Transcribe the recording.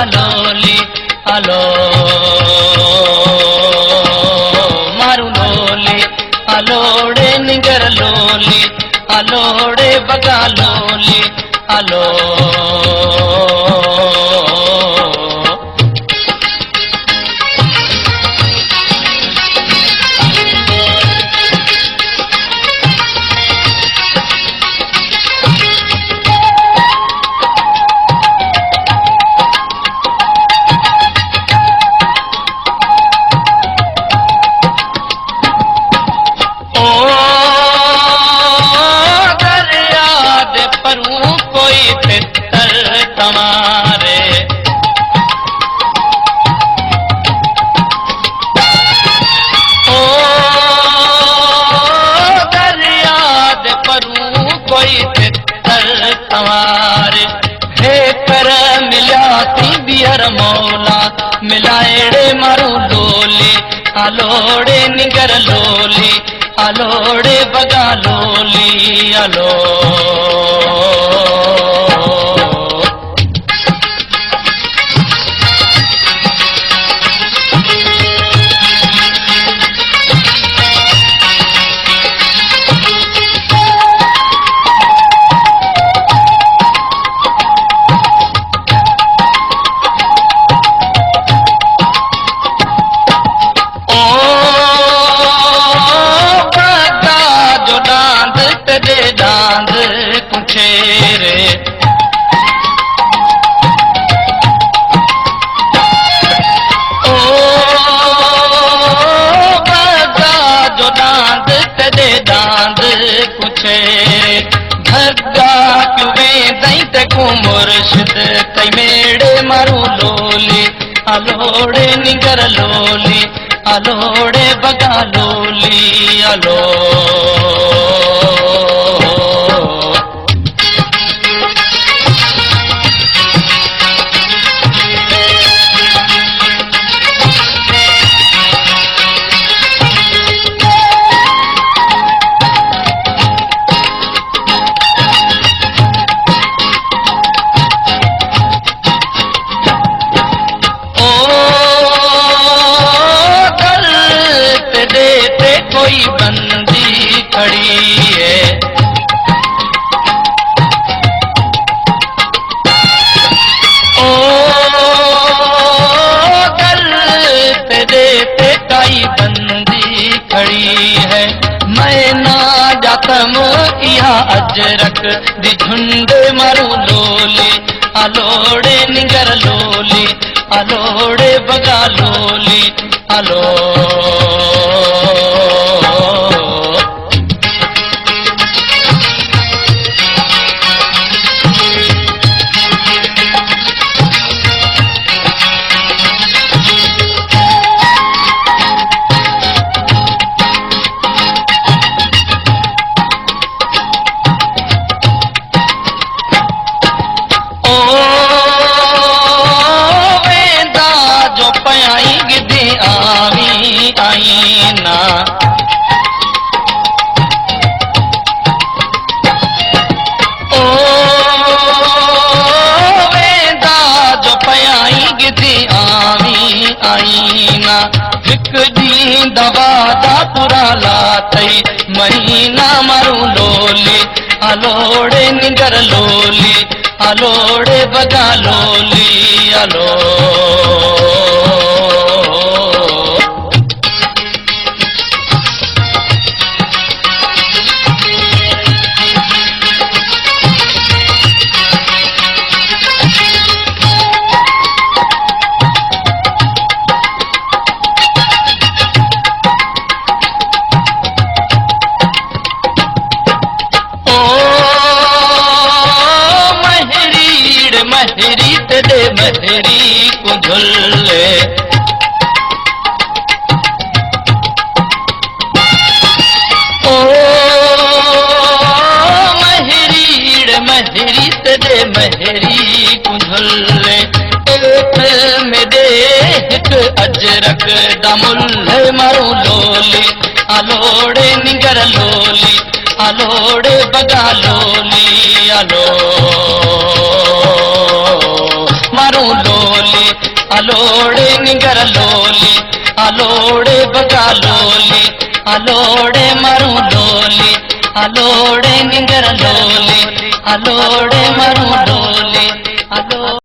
lolly आलो मारू lolly आलोड़े निगर lolly आलोड़े बगा lolly आलो मौला मिलाएड़े मारू लोली आलोड़े निगर लोली आलोड़े बगा लोली आलो दांद कुछेरे ओ बगा जो दांद तेरे दांद कुछेरे भगा क्यों दई तकू मुर्शिद कई मेड़े मारू लोली आलोड़े निगर लोली आलोड़े बगा लोली आलो कोई बंदी खड़ी है ओ गल पे देते कई बंदी खड़ी है मैं ना जातम यहाँ अजरक दी झुंड मारू लोली आलोड़े निगर लोली आलोड़े बगा लोली आलो आईना ओ वेंदा जो पयाई गिदी आवी आईना हिक दी दवा दा पुरा लातई महीना मारू लोली आलोड़े निगर लोली आलोड़े बगा लोली आलो महरी तेरे महरी को झुल्ले ओ महरी महरी तेरे महरी को झुल्ले एक में दे एक अजरक दमुल्ले मारू लोली आलोड़े निगर लोली आलोड़े बगा लोली आलो मारू लोली अलोड़े निगर लोली अलोड़े बगा लोली अलोड़े मरू लोली अलोड़े निगर लोली अलोड़े मरू लोली